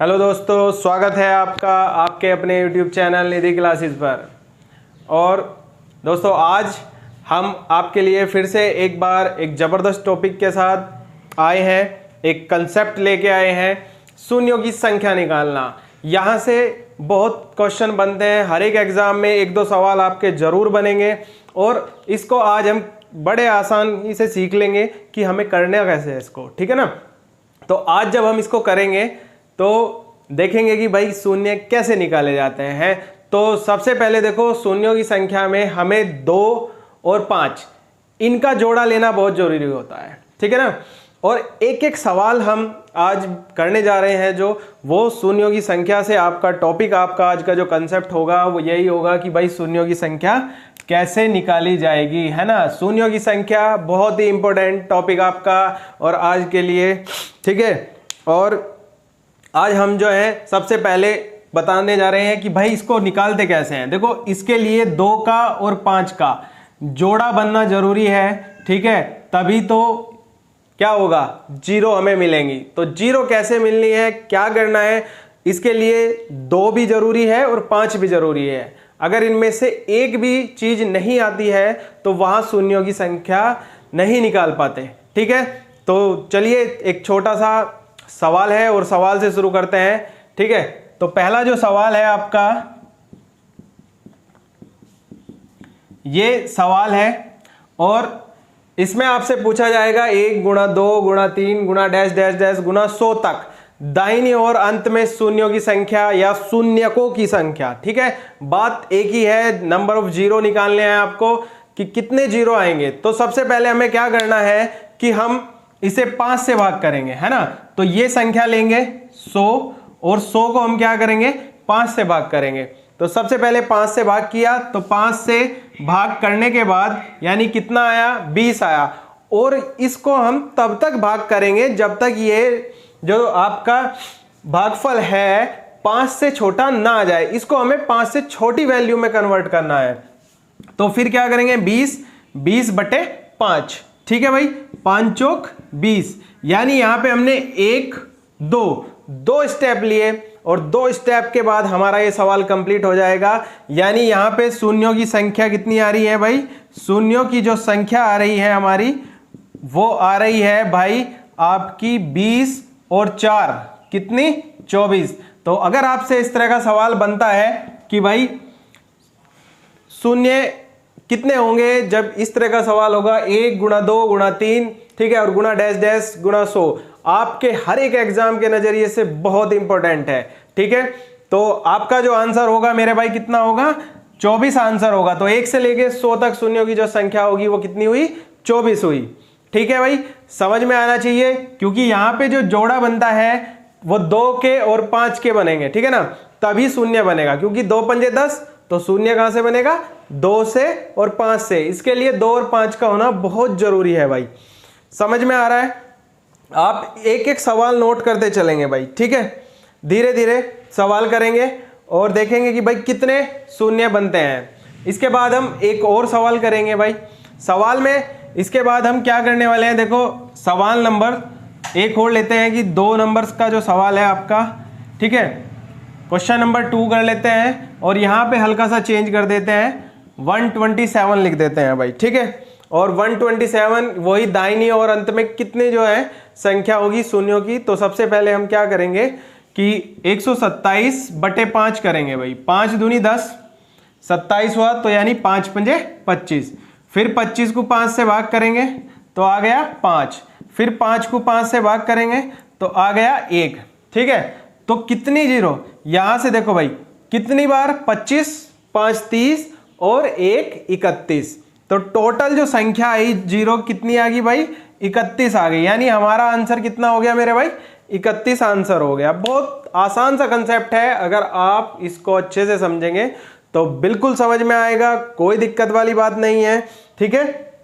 Hello दोस्तों, स्वागत है आपका आपके अपने YouTube चैनल निधि क्लासेस पर। और दोस्तों, आज हम आपके लिए फिर से एक बार एक ज़बरदस्त टॉपिक के साथ आए हैं। एक कंसेप्ट लेके आए हैं, शून्यों की संख्या निकालना। यहाँ से बहुत क्वेश्चन बनते हैं, हर एक एग्ज़ाम में एक दो सवाल आपके ज़रूर बनेंगे और इसको आज हम बड़े आसानी से सीख लेंगे कि हमें करना कैसे है इसको, ठीक है ना। तो आज जब हम इसको करेंगे तो देखेंगे कि भाई शून्य कैसे निकाले जाते हैं। तो सबसे पहले देखो, शून्यों की संख्या में हमें 2 और 5 इनका जोड़ा लेना बहुत जरूरी होता है, ठीक है ना। और एक एक सवाल हम आज करने जा रहे हैं, जो वो शून्यों की संख्या से आपका टॉपिक, आपका आज का जो कंसेप्ट होगा वो यही होगा कि भाई शून्यों की संख्या कैसे निकाली जाएगी, है ना। शून्यों की संख्या बहुत ही इंपॉर्टेंट टॉपिक आपका और आज के लिए, ठीक है। और आज हम जो है सबसे पहले बताने जा रहे हैं कि भाई इसको निकालते कैसे हैं। देखो, इसके लिए 2 का और 5 का जोड़ा बनना जरूरी है, ठीक है। तभी तो क्या होगा, 0 हमें मिलेंगी। तो 0 कैसे मिलनी है, क्या करना है, इसके लिए 2 भी जरूरी है और 5 भी जरूरी है। अगर इनमें से एक भी चीज नहीं आती है तो वहां शून्यों की संख्या नहीं निकाल पाते, ठीक है। तो चलिए, एक छोटा सा सवाल है और सवाल से शुरू करते हैं, ठीक है। तो पहला जो सवाल है आपका, ये सवाल है और इसमें आपसे पूछा जाएगा 1 गुणा 2 गुणा 3 गुणा डैश डैश डैश गुणा 100 तक दाहिनी ओर अंत में शून्यों की संख्या या शून्यकों की संख्या, ठीक है। बात एक ही है, नंबर ऑफ जीरो निकालने हैं आपको कि कितने जीरो आएंगे। तो सबसे पहले हमें क्या करना है कि हम इसे 5 से भाग करेंगे, है ना। तो ये संख्या लेंगे 100 और 100 को हम क्या करेंगे, 5 से भाग करेंगे। तो सबसे पहले 5 से भाग किया, तो 5 से भाग करने के बाद यानी कितना आया, 20 आया। और इसको हम तब तक भाग करेंगे जब तक ये जो आपका भागफल है 5 से छोटा ना आ जाए। इसको हमें 5 से छोटी वैल्यू में कन्वर्ट करना है। तो फिर क्या करेंगे, 20/5, ठीक है भाई। 5 चौक 20, यानी यहां पे हमने 1 2 स्टेप लिए और 2 स्टेप के बाद हमारा ये सवाल कंप्लीट हो जाएगा। यानी यहां पे शून्यों की संख्या कितनी आ रही है भाई, शून्यों की जो संख्या आ रही है हमारी, वो आ रही है भाई आपकी 20 और 4 कितनी, 24। तो अगर आपसे इस तरह का सवाल बनता है कि भाई शून्य कितने होंगे, जब इस तरह का सवाल होगा 1 गुणा 2 गुणा 3, ठीक है, और गुणा डैश डैश गुणा 100, आपके हर एक एग्जाम के नजरिए से बहुत इंपॉर्टेंट है, ठीक है। तो आपका जो आंसर होगा मेरे भाई कितना होगा, 24 आंसर होगा। तो 1 से लेके 100 तक शून्यों की जो संख्या होगी वो कितनी हुई, 24 हुई, ठीक है भाई। समझ में आना चाहिए, क्योंकि यहां पे जो जोड़ा बनता है वो 2 के और 5 के बनेंगे, ठीक है ना, तभी शून्य बनेगा। क्योंकि 2 पंजे 10, तो शून्य कहां से बनेगा, 2 से और 5 से। इसके लिए 2 और 5 का होना बहुत जरूरी है भाई। समझ में आ रहा है, आप एक एक सवाल नोट करते चलेंगे भाई, ठीक है। धीरे धीरे सवाल करेंगे और देखेंगे कि भाई कितने शून्य बनते हैं। इसके बाद हम एक और सवाल करेंगे भाई। सवाल में इसके बाद हम क्या करने वाले हैं, देखो सवाल नंबर एक और लेते हैं कि 2 नंबर्स का जो सवाल है आपका, ठीक है। क्वेश्चन नंबर 2 कर लेते हैं और यहाँ पे हल्का सा चेंज कर देते हैं, 127 लिख देते हैं भाई, ठीक है। और 127 वही दाहिनी और अंत में कितने जो है संख्या होगी शून्यों की। तो सबसे पहले हम क्या करेंगे कि 127/5 करेंगे भाई। 5 दूनी 10, 27 हुआ, तो यानी 5 पंजे 25। फिर 25 को 5 से भाग करेंगे तो आ गया 5। फिर 5 को 5 से भाग करेंगे तो आ गया 1, ठीक है। तो कितनी जीरो, यहां से देखो भाई कितनी बार, 25, 5 30 और 1 31। तो टोटल जो संख्या आई जीरो कितनी आ गई भाई, 31 आ गई। यानी हमारा आंसर कितना हो गया मेरे भाई, 31 आंसर हो गया। बहुत आसान सा कंसेप्ट है, अगर आप इसको अच्छे से समझेंगे तो बिल्कुल समझ में आएगा, कोई दिक्कत वाली बात नहीं है, ठीक है।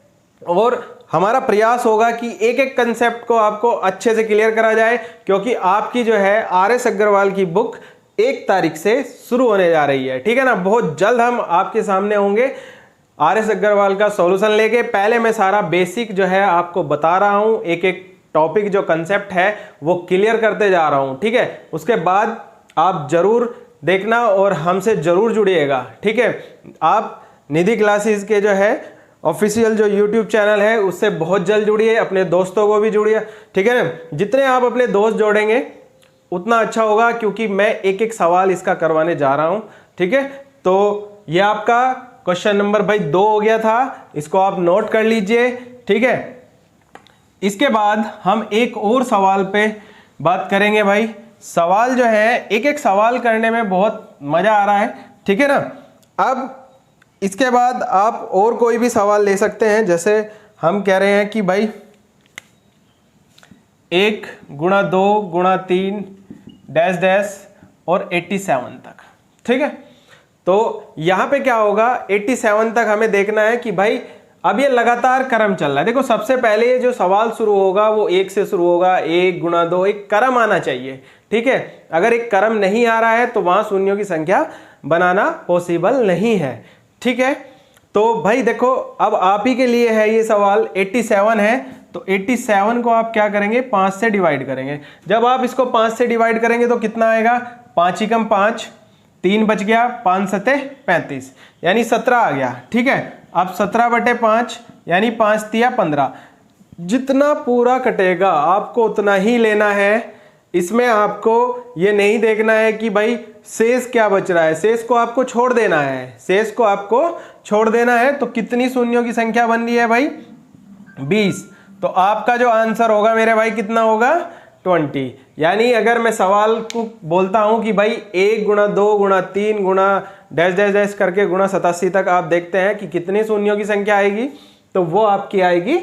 और हमारा प्रयास होगा कि एक एक कंसेप्ट को आपको अच्छे से क्लियर करा जाए, क्योंकि आपकी जो है RS अग्रवाल की बुक 1 तारीख से शुरू होने जा रही है, ठीक है ना। बहुत जल्द हम आपके सामने होंगे RS अग्रवाल का सॉल्यूशन लेके। पहले मैं सारा बेसिक जो है आपको बता रहा हूं, एक एक टॉपिक जो कंसेप्ट है वो क्लियर करते जा रहा हूँ, ठीक है। उसके बाद आप जरूर देखना और हमसे जरूर जुड़िएगा, ठीक है। आप निधि क्लासेस के जो है ऑफिशियल जो यूट्यूब चैनल है उससे बहुत जल्द जुड़िए, अपने दोस्तों को भी जुड़िए, ठीक है ना। जितने आप अपने दोस्त जोड़ेंगे उतना अच्छा होगा, क्योंकि मैं एक एक सवाल इसका करवाने जा रहा हूं, ठीक है। तो ये आपका क्वेश्चन नंबर भाई 2 हो गया था, इसको आप नोट कर लीजिए, ठीक है। इसके बाद हम एक और सवाल पे बात करेंगे भाई। सवाल जो है एक एक सवाल करने में बहुत मजा आ रहा है, ठीक है ना। अब इसके बाद आप और कोई भी सवाल ले सकते हैं, जैसे हम कह रहे हैं कि भाई 1 गुणा 2 गुणा 3 डैश डैश और 87 तक, ठीक है। तो यहां पे क्या होगा, 87 तक हमें देखना है कि भाई अब ये लगातार क्रम चल रहा है। देखो सबसे पहले ये जो सवाल शुरू होगा वो 1 से शुरू होगा, 1 गुणा 2, एक क्रम आना चाहिए, ठीक है। अगर एक क्रम नहीं आ रहा है तो वहां शून्यों की संख्या बनाना पॉसिबल नहीं है, ठीक है। तो भाई देखो अब आप ही के लिए है ये सवाल, 87 है, तो 87 को आप क्या करेंगे, 5 से डिवाइड करेंगे। जब आप इसको 5 से डिवाइड करेंगे तो कितना आएगा, 5 एकम 5, 3 बच गया, 5 सते 35 यानी 17 आ गया, ठीक है। अब 17/5 यानी 5 तिया 15, जितना पूरा कटेगा आपको उतना ही लेना है। इसमें आपको ये नहीं देखना है कि भाई शेष क्या बच रहा है, शेष को आपको छोड़ देना है, शेष को आपको छोड़ देना है। तो कितनी शून्यों की संख्या बन रही है भाई, 20। तो आपका जो आंसर होगा मेरे भाई कितना होगा, 20। यानी अगर मैं सवाल को बोलता हूं कि भाई 1 गुणा 2 गुणा 3 गुणा डैश डैश डैश करके गुणा 87 तक आप देखते हैं कि कितनी शून्यों की संख्या आएगी, तो वो आपकी आएगी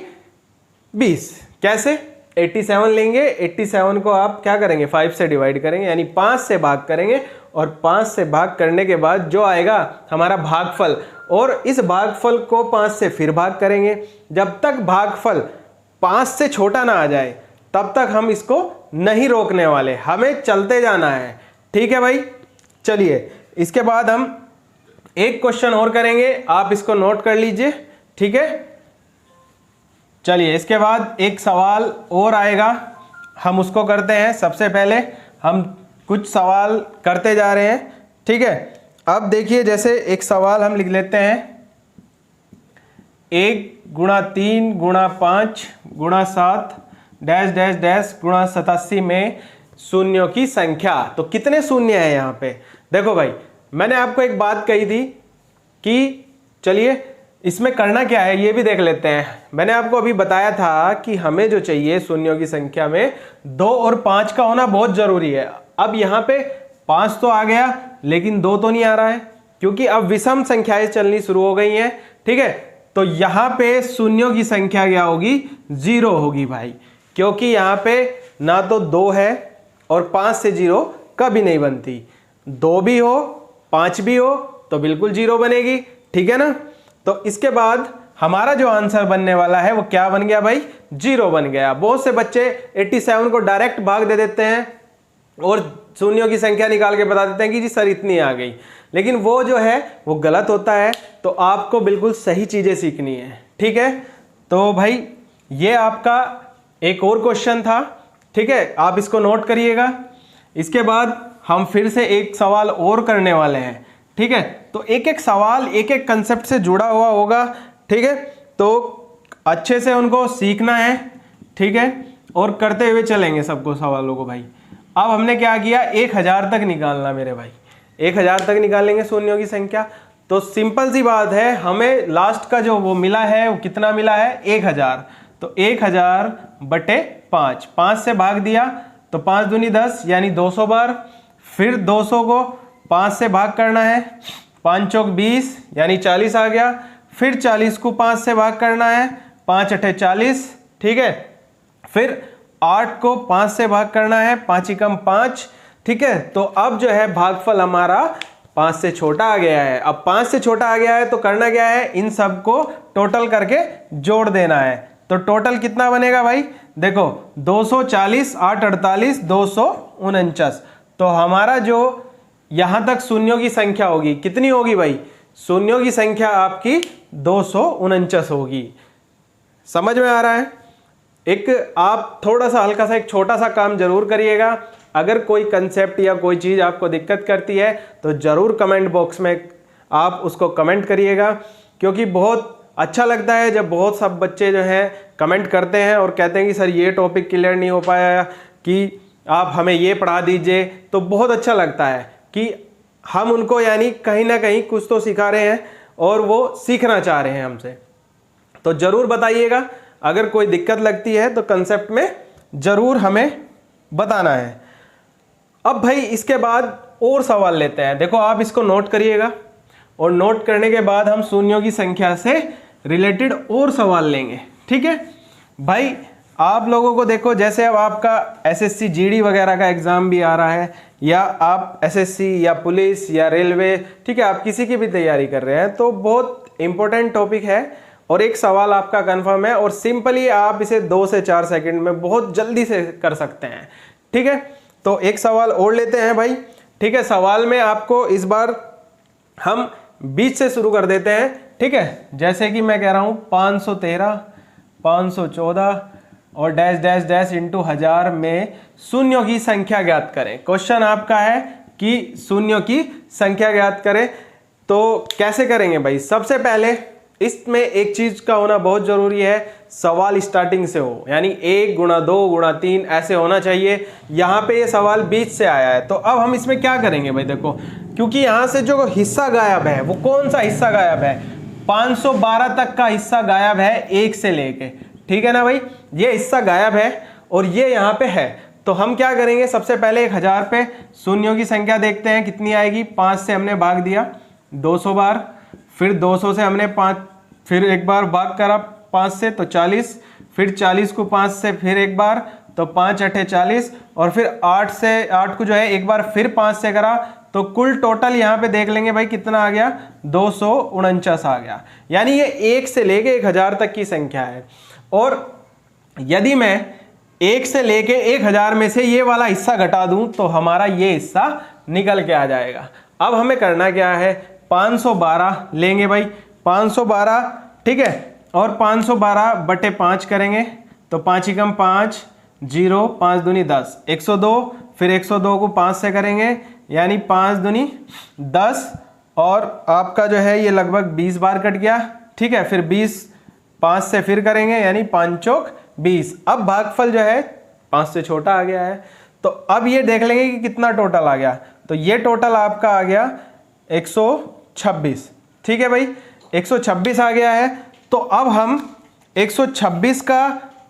20। कैसे, 87 लेंगे, 87 को आप क्या करेंगे, 5 से डिवाइड करेंगे, यानी 5 से भाग करेंगे, और 5 से भाग करने के बाद जो आएगा हमारा भागफल, और इस भागफल को 5 से फिर भाग करेंगे। जब तक भागफल 5 से छोटा ना आ जाए तब तक हम इसको नहीं रोकने वाले, हमें चलते जाना है, ठीक है भाई। चलिए इसके बाद हम एक क्वेश्चन और करेंगे, आप इसको नोट कर लीजिए, ठीक है। चलिए इसके बाद एक सवाल और आएगा, हम उसको करते हैं। सबसे पहले हम कुछ सवाल करते जा रहे हैं, ठीक है। अब देखिए जैसे एक सवाल हम लिख लेते हैं, 1 गुणा 3 गुणा 5 गुणा 7 डैश डैश डैश गुणा 87 में शून्यों की संख्या। तो कितने शून्य है यहाँ पे, देखो भाई मैंने आपको एक बात कही थी कि चलिए इसमें करना क्या है ये भी देख लेते हैं। मैंने आपको अभी बताया था कि हमें जो चाहिए शून्यों की संख्या में 2 और 5 का होना बहुत जरूरी है। अब यहाँ पे 5 तो आ गया लेकिन 2 तो नहीं आ रहा है, क्योंकि अब विषम संख्याएं चलनी शुरू हो गई हैं, ठीक है। तो यहाँ पे शून्यों की संख्या क्या होगी, 0 होगी भाई, क्योंकि यहाँ पे ना तो 2 है और 5 से 0 कभी नहीं बनती। 2 भी हो 5 भी हो तो बिल्कुल 0 बनेगी, ठीक है ना। तो इसके बाद हमारा जो आंसर बनने वाला है वो क्या बन गया भाई, 0 बन गया। बहुत से बच्चे 87 को डायरेक्ट भाग दे देते हैं और शून्यों की संख्या निकाल के बता देते हैं कि जी सर इतनी आ गई, लेकिन वो जो है वो गलत होता है। तो आपको बिल्कुल सही चीजें सीखनी है, ठीक है। तो भाई ये आपका एक और क्वेश्चन था, ठीक है, आप इसको नोट करिएगा। इसके बाद हम फिर से एक सवाल और करने वाले हैं, ठीक है। तो एक एक सवाल एक एक कंसेप्ट से जुड़ा हुआ होगा, ठीक है। तो अच्छे से उनको सीखना है, ठीक है, और करते हुए चलेंगे सबको सवालों को भाई। अब हमने क्या किया, 1000 तक निकालना मेरे भाई, 1000 तक निकालेंगे शून्यों की संख्या। तो सिंपल सी बात है, हमें लास्ट का जो वो मिला है वो कितना मिला है, 1000। तो 1000 बटे 5, 5 से भाग दिया तो 5 दूनी 10 यानी 200 बार। फिर 200 को 5 से भाग करना है, 5 चौक 20 यानी 40 आ गया। फिर 40 को 5 से भाग करना है, 5 अठे 40, ठीक है। फिर 8 को 5 से भाग करना है, 5 एकम 5, ठीक है। तो अब जो है भागफल हमारा 5 से छोटा आ गया है। अब 5 से छोटा आ गया है तो करना क्या है, इन सब को टोटल करके जोड़ देना है। तो टोटल कितना बनेगा भाई, देखो 240, 8 48, 249। तो हमारा जो यहां तक शून्यों की संख्या होगी कितनी होगी भाई, शून्यों की संख्या आपकी 249 होगी। समझ में आ रहा है। एक आप थोड़ा सा हल्का सा एक छोटा सा काम जरूर करिएगा। अगर कोई कंसेप्ट या कोई चीज़ आपको दिक्कत करती है तो ज़रूर कमेंट बॉक्स में आप उसको कमेंट करिएगा, क्योंकि बहुत अच्छा लगता है जब बहुत सब बच्चे जो हैं कमेंट करते हैं और कहते हैं कि सर ये टॉपिक क्लियर नहीं हो पाया, कि आप हमें ये पढ़ा दीजिए। तो बहुत अच्छा लगता है कि हम उनको यानी कहीं ना कहीं कुछ तो सिखा रहे हैं और वो सीखना चाह रहे हैं हमसे। तो ज़रूर बताइएगा, अगर कोई दिक्कत लगती है तो कंसेप्ट में ज़रूर हमें बताना है। अब भाई इसके बाद और सवाल लेते हैं। देखो आप इसको नोट करिएगा और नोट करने के बाद हम शून्यों की संख्या से रिलेटेड और सवाल लेंगे। ठीक है भाई, आप लोगों को देखो जैसे अब आपका एसएससी जीडी वगैरह का एग्ज़ाम भी आ रहा है, या आप एसएससी या पुलिस या रेलवे, ठीक है, आप किसी की भी तैयारी कर रहे हैं, तो बहुत इंपॉर्टेंट टॉपिक है और एक सवाल आपका कंफर्म है और सिंपली आप इसे 2 से 4 सेकंड में बहुत जल्दी से कर सकते हैं। ठीक है, तो एक सवाल और लेते हैं भाई। ठीक है, सवाल में आपको इस बार हम बीच से शुरू कर देते हैं। ठीक है, जैसे कि मैं कह रहा हूँ 513, 514 और डैश डैश डैश इंटू 1000 में शून्यों की संख्या ज्ञात करें। क्वेश्चन आपका है कि शून्यों की संख्या ज्ञात करें। तो कैसे करेंगे भाई? सबसे पहले इसमें एक चीज का होना बहुत जरूरी है, सवाल स्टार्टिंग से हो, यानी 1 गुणा 2 गुणा 3 ऐसे होना चाहिए। यहाँ पे ये सवाल बीच से आया है, तो अब हम इसमें क्या करेंगे भाई? देखो, क्योंकि यहाँ से जो हिस्सा गायब है वो कौन सा हिस्सा गायब है? 512 तक का हिस्सा गायब है 1 से लेके। ठीक है ना भाई, ये हिस्सा गायब है और ये यहाँ पे है। तो हम क्या करेंगे, सबसे पहले 1000 पे शून्यों की संख्या देखते हैं कितनी आएगी। 5 से हमने भाग दिया 200 बार, फिर 200 से हमने 5 फिर एक बार भाग करा 5 से तो 40, फिर 40 को 5 से फिर एक बार तो 5 8 40, और फिर 8 को जो है एक बार फिर 5 से करा, तो कुल टोटल यहाँ पे देख लेंगे भाई कितना आ गया, 249 आ गया। यानी ये 1 से लेके 1000 तक की संख्या है। और यदि मैं 1 से लेके 1000 में से ये वाला हिस्सा घटा दूं तो हमारा ये हिस्सा निकल के आ जाएगा। अब हमें करना क्या है, 512 लेंगे भाई, 512। ठीक है, और 512 बटे 5 करेंगे तो 5 एकम 5, 0, 5 दूनी 10, 102। फिर 102 को 5 से करेंगे यानी 5 दूनी 10, और आपका जो है ये लगभग 20 बार कट गया। ठीक है, फिर 20 5 से फिर करेंगे यानी 5 चौक 20। अब भागफल जो है 5 से छोटा आ गया है, तो अब ये देख लेंगे कि कितना टोटल आ गया। तो ये टोटल आपका आ गया 126। ठीक है भाई, 126 आ गया है। तो अब हम 126 का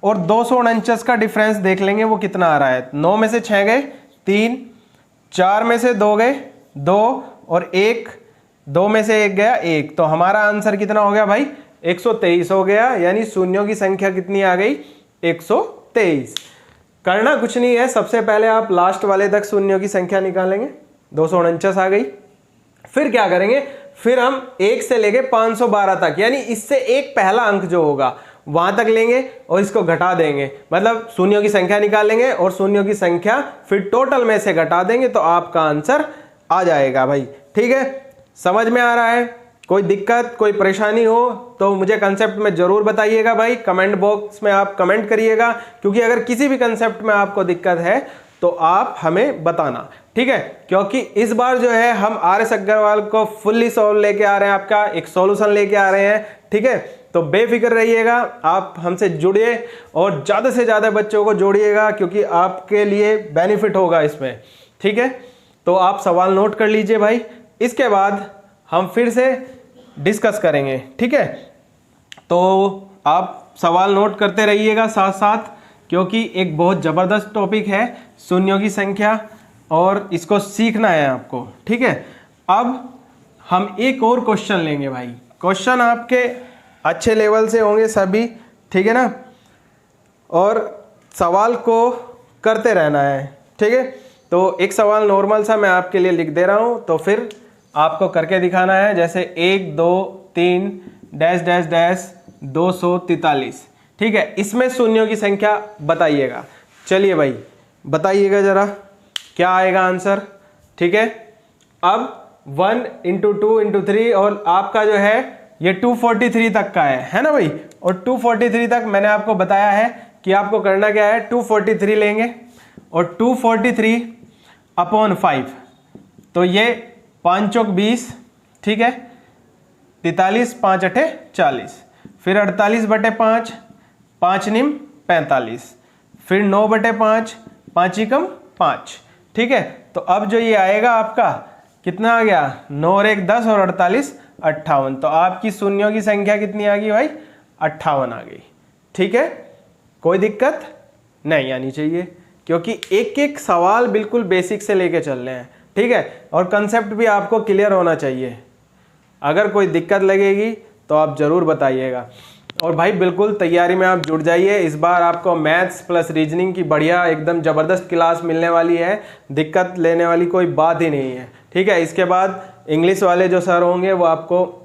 और 249 का डिफरेंस देख लेंगे वो कितना आ रहा है। 9 में से 6 गए 3, 4 में से 2 गए 2, और 1, 2 में से 1 गया 1। तो हमारा आंसर कितना हो गया भाई, 123 हो गया। यानी शून्यों की संख्या कितनी आ गई, 123। करना कुछ नहीं है, सबसे पहले आप लास्ट वाले तक शून्यों की संख्या निकालेंगे, 249 आ गई। फिर क्या करेंगे, फिर हम 1 से लेके 512 तक, यानी इससे एक पहला अंक जो होगा वहां तक लेंगे और इसको घटा देंगे, मतलब शून्यों की संख्या निकालेंगे और शून्यों की संख्या फिर टोटल में से घटा देंगे, तो आपका आंसर आ जाएगा भाई। ठीक है, समझ में आ रहा है? कोई दिक्कत कोई परेशानी हो तो मुझे कंसेप्ट में जरूर बताइएगा भाई, कमेंट बॉक्स में आप कमेंट करिएगा, क्योंकि अगर किसी भी कंसेप्ट में आपको दिक्कत है तो आप हमें बताना। ठीक है, क्योंकि इस बार जो है हम RS अग्रवाल को फुल्ली सॉल्व लेके आ रहे हैं, आपका एक सॉल्यूशन लेके आ रहे हैं। ठीक है, तो बेफिक्र रहिएगा, आप हमसे जुड़िए और ज़्यादा से ज़्यादा बच्चों को जोड़िएगा, क्योंकि आपके लिए बेनिफिट होगा इसमें। ठीक है, तो आप सवाल नोट कर लीजिए भाई, इसके बाद हम फिर से डिस्कस करेंगे। ठीक है, तो आप सवाल नोट करते रहिएगा साथ साथ, क्योंकि एक बहुत ज़बरदस्त टॉपिक है शून्यों की संख्या और इसको सीखना है आपको। ठीक है, अब हम एक और क्वेश्चन लेंगे भाई। क्वेश्चन आपके अच्छे लेवल से होंगे सभी, ठीक है ना, और सवाल को करते रहना है। ठीक है, तो एक सवाल नॉर्मल सा मैं आपके लिए लिख दे रहा हूँ, तो फिर आपको करके दिखाना है। जैसे 1 2 3 डैश डैश डैश 243। ठीक है, इसमें शून्यों की संख्या बताइएगा। चलिए भाई बताइएगा जरा क्या आएगा आंसर। ठीक है, अब 1 इंटू 2 इंटू 3, और आपका जो है ये 243 तक का है ना भाई, और 243 तक मैंने आपको बताया है कि आपको करना क्या है, 243 लेंगे और 243 अपॉन 5, तो ये 5 चौक 20, ठीक है, 43, 5 अठे 40, फिर 48 बटे 5, 5 निम 45, फिर 9 बटे 5, 5 एकम 5, ठीक है। तो अब जो ये आएगा आपका कितना आ गया, 9 और 1 10 और 48 58, तो आपकी शून्यों की संख्या कितनी आ गई भाई, 58 आ गई, ठीक है। कोई दिक्कत नहीं आनी चाहिए, क्योंकि एक एक सवाल बिल्कुल बेसिक से लेके चल रहे हैं, ठीक है, और कंसेप्ट भी आपको क्लियर होना चाहिए। अगर कोई दिक्कत लगेगी तो आप ज़रूर बताइएगा। और भाई बिल्कुल तैयारी में आप जुड़ जाइए, इस बार आपको मैथ्स प्लस रीजनिंग की बढ़िया एकदम ज़बरदस्त क्लास मिलने वाली है, दिक्कत लेने वाली कोई बात ही नहीं है, ठीक है। इसके बाद इंग्लिश वाले जो सर होंगे वो आपको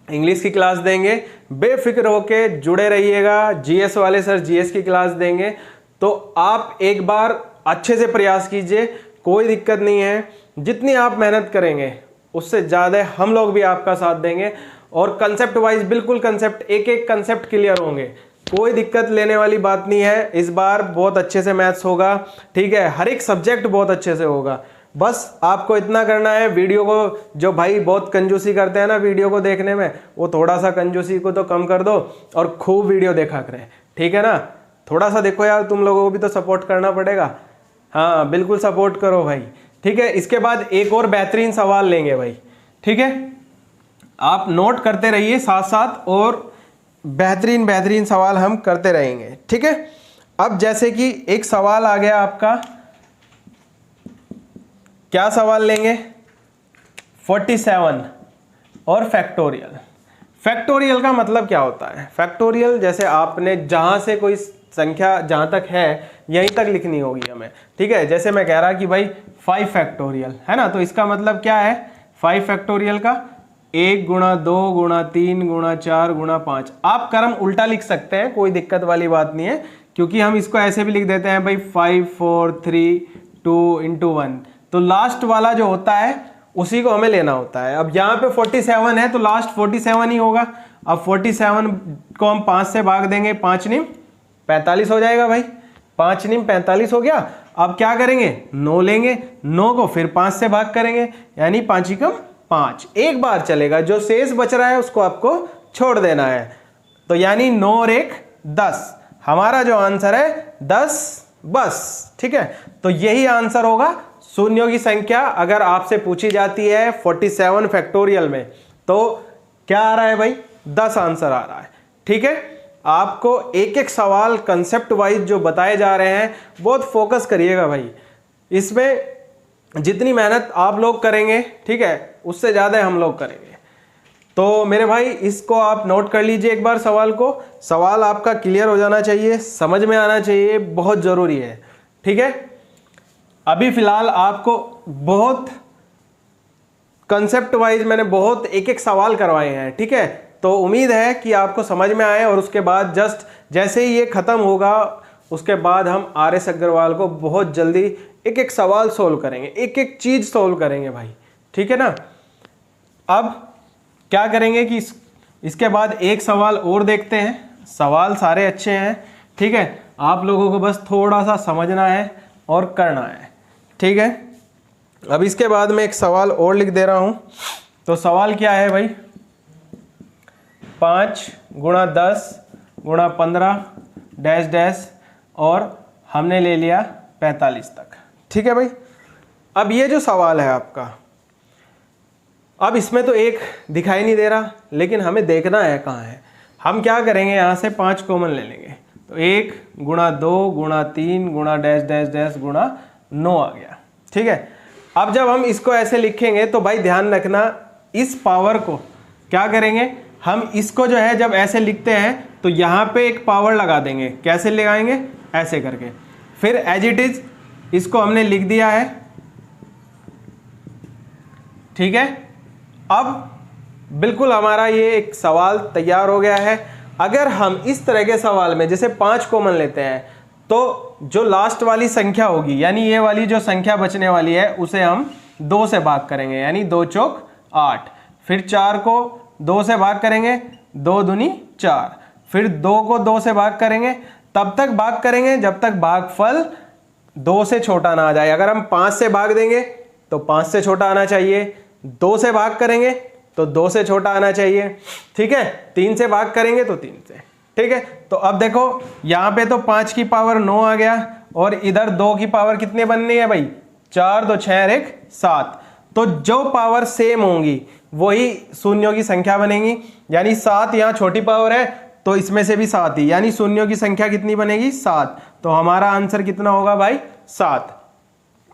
इंग्लिश की क्लास देंगे, बेफिक्र होके जुड़े रहिएगा। जीएस वाले सर जीएस की क्लास देंगे, तो आप एक बार अच्छे से प्रयास कीजिए, कोई दिक्कत नहीं है। जितनी आप मेहनत करेंगे उससे ज़्यादा हम लोग भी आपका साथ देंगे, और कंसेप्ट वाइज बिल्कुल कंसेप्ट एक एक कंसेप्ट क्लियर होंगे, कोई दिक्कत लेने वाली बात नहीं है। इस बार बहुत अच्छे से मैथ्स होगा, ठीक है, हर एक सब्जेक्ट बहुत अच्छे से होगा। बस आपको इतना करना है, वीडियो को, जो भाई बहुत कंजूसी करते हैं ना वीडियो को देखने में, वो थोड़ा सा कंजूसी को तो कम कर दो और खूब वीडियो देखा करें, ठीक है ना। थोड़ा सा देखो यार, तुम लोगों को भी तो सपोर्ट करना पड़ेगा, हाँ बिल्कुल सपोर्ट करो भाई, ठीक है। इसके बाद एक और बेहतरीन सवाल लेंगे भाई, ठीक है, आप नोट करते रहिए साथ साथ, और बेहतरीन बेहतरीन सवाल हम करते रहेंगे, ठीक है। अब जैसे कि एक सवाल आ गया आपका, क्या सवाल लेंगे, 47 और फैक्टोरियल। फैक्टोरियल का मतलब क्या होता है, फैक्टोरियल जैसे आपने जहां से कोई संख्या जहां तक है यहीं तक लिखनी होगी हमें, ठीक है। जैसे मैं कह रहा कि भाई 5 फैक्टोरियल है ना, तो इसका मतलब क्या है, 5 फैक्टोरियल का 1 गुणा 2 गुणा 3 गुणा 4 गुणा 5। आप क्रम उल्टा लिख सकते हैं, कोई दिक्कत वाली बात नहीं है, क्योंकि हम इसको ऐसे भी लिख देते हैं भाई 5 4 3 2 into 1, तो लास्ट वाला जो होता है उसी को हमें लेना होता है। अब यहाँ पे 47 है तो लास्ट 47 ही होगा। अब 47 को हम 5 से भाग देंगे, 5 निम 45 हो जाएगा भाई, 5 निम 45 हो गया। अब क्या करेंगे, 9 लेंगे, 9 को फिर 5 से भाग करेंगे, यानी 5 एकम 5, एक बार चलेगा, जो शेष बच रहा है उसको आपको छोड़ देना है। तो यानी 9 और 1 10, हमारा जो आंसर है 10 बस, ठीक है। तो यही आंसर होगा शून्यों की संख्या अगर आपसे पूछी जाती है 47 फैक्टोरियल में, तो क्या आ रहा है भाई, 10 आंसर आ रहा है, ठीक है। आपको एक एक सवाल कंसेप्ट वाइज जो बताए जा रहे हैं बहुत फोकस करिएगा भाई, इसमें जितनी मेहनत आप लोग करेंगे, ठीक है, उससे ज़्यादा हम लोग करेंगे। तो मेरे भाई इसको आप नोट कर लीजिए एक बार सवाल को, सवाल आपका क्लियर हो जाना चाहिए, समझ में आना चाहिए, बहुत ज़रूरी है, ठीक है। अभी फ़िलहाल आपको बहुत कंसेप्ट वाइज मैंने बहुत एक एक सवाल करवाए हैं, ठीक है। तो उम्मीद है कि आपको समझ में आए, और उसके बाद जस्ट जैसे ही ये ख़त्म होगा उसके बाद हम RS अग्रवाल को बहुत जल्दी एक एक सवाल सोल्व करेंगे, एक एक चीज़ सोल्व करेंगे भाई, ठीक है ना। अब क्या करेंगे कि इसके बाद एक सवाल और देखते हैं, सवाल सारे अच्छे हैं, ठीक है, आप लोगों को बस थोड़ा सा समझना है और करना है, ठीक है। अब इसके बाद मैं एक सवाल और लिख दे रहा हूँ। तो सवाल क्या है भाई, 5 गुणा 10 गुणा 15 डैश डैश, और हमने ले लिया 45 तक, ठीक है भाई। अब ये जो सवाल है आपका, अब इसमें तो एक दिखाई नहीं दे रहा, लेकिन हमें देखना है कहाँ है। हम क्या करेंगे, यहाँ से 5 कॉमन ले लेंगे, तो 1 गुणा 2 गुणा 3 गुणा डैश डैश डैश गुणा 9 आ गया, ठीक है। अब जब हम इसको ऐसे लिखेंगे तो भाई ध्यान रखना, इस पावर को क्या करेंगे, हम इसको जो है जब ऐसे लिखते हैं तो यहाँ पे एक पावर लगा देंगे। कैसे लगाएंगे, ऐसे करके, फिर एज इट इज इसको हमने लिख दिया है, ठीक है। अब बिल्कुल हमारा ये एक सवाल तैयार हो गया है। अगर हम इस तरह के सवाल में जैसे 5 कॉमन लेते हैं तो जो लास्ट वाली संख्या होगी, यानी ये वाली जो संख्या बचने वाली है उसे हम 2 से भाग करेंगे, यानी 2 चौक 8, फिर 4 को 2 से भाग करेंगे, 2 दूनी 4, फिर 2 को 2 से भाग करेंगे, तब तक भाग करेंगे जब तक भागफल 2 से छोटा ना आ जाए। अगर हम 5 से भाग देंगे तो 5 से छोटा आना चाहिए, 2 से भाग करेंगे तो 2 से छोटा आना चाहिए, ठीक है, 3 से भाग करेंगे तो 3 से, ठीक है। तो अब देखो यहाँ पे तो 5 की पावर 9 आ गया और इधर 2 की पावर कितने बननी है भाई, 4, 2, 6 और 1, 7। तो जो पावर सेम होंगी वही शून्यों की संख्या बनेगी, यानी 7 यहाँ छोटी पावर है तो इसमें से भी 7 ही, यानी शून्यों की संख्या कितनी बनेगी, 7। तो हमारा आंसर कितना होगा भाई, 7।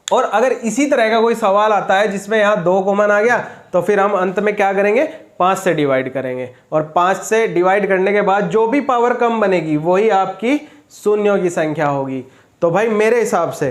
और अगर इसी तरह का कोई सवाल आता है जिसमें यहाँ 2 कॉमन आ गया तो फिर हम अंत में क्या करेंगे, 5 से डिवाइड करेंगे और 5 से डिवाइड करने के बाद जो भी पावर कम बनेगी वही आपकी शून्यों की संख्या होगी। तो भाई मेरे हिसाब से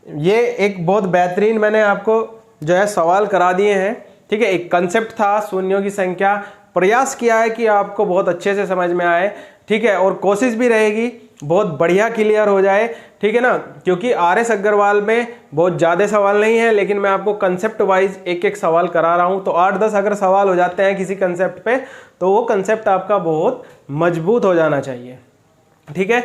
ये एक बहुत बेहतरीन मैंने आपको जो है सवाल करा दिए हैं, ठीक है। एक कंसेप्ट था शून्यों की संख्या, प्रयास किया है कि आपको बहुत अच्छे से समझ में आए, ठीक है, और कोशिश भी रहेगी बहुत बढ़िया क्लियर हो जाए, ठीक है ना, क्योंकि RS अग्रवाल में बहुत ज़्यादा सवाल नहीं है लेकिन मैं आपको कंसेप्ट वाइज एक एक सवाल करा रहा हूँ। तो 8-10 अगर सवाल हो जाते हैं किसी कंसेप्ट पे तो वो कंसेप्ट आपका बहुत मजबूत हो जाना चाहिए, ठीक है।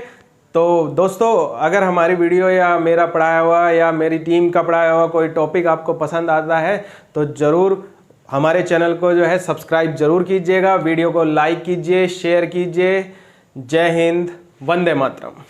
तो दोस्तों अगर हमारी वीडियो या मेरा पढ़ाया हुआ या मेरी टीम का पढ़ाया हुआ कोई टॉपिक आपको पसंद आता है तो ज़रूर हमारे चैनल को जो है सब्सक्राइब जरूर कीजिएगा, वीडियो को लाइक कीजिए, शेयर कीजिए। जय हिंद, वंदे मातरम।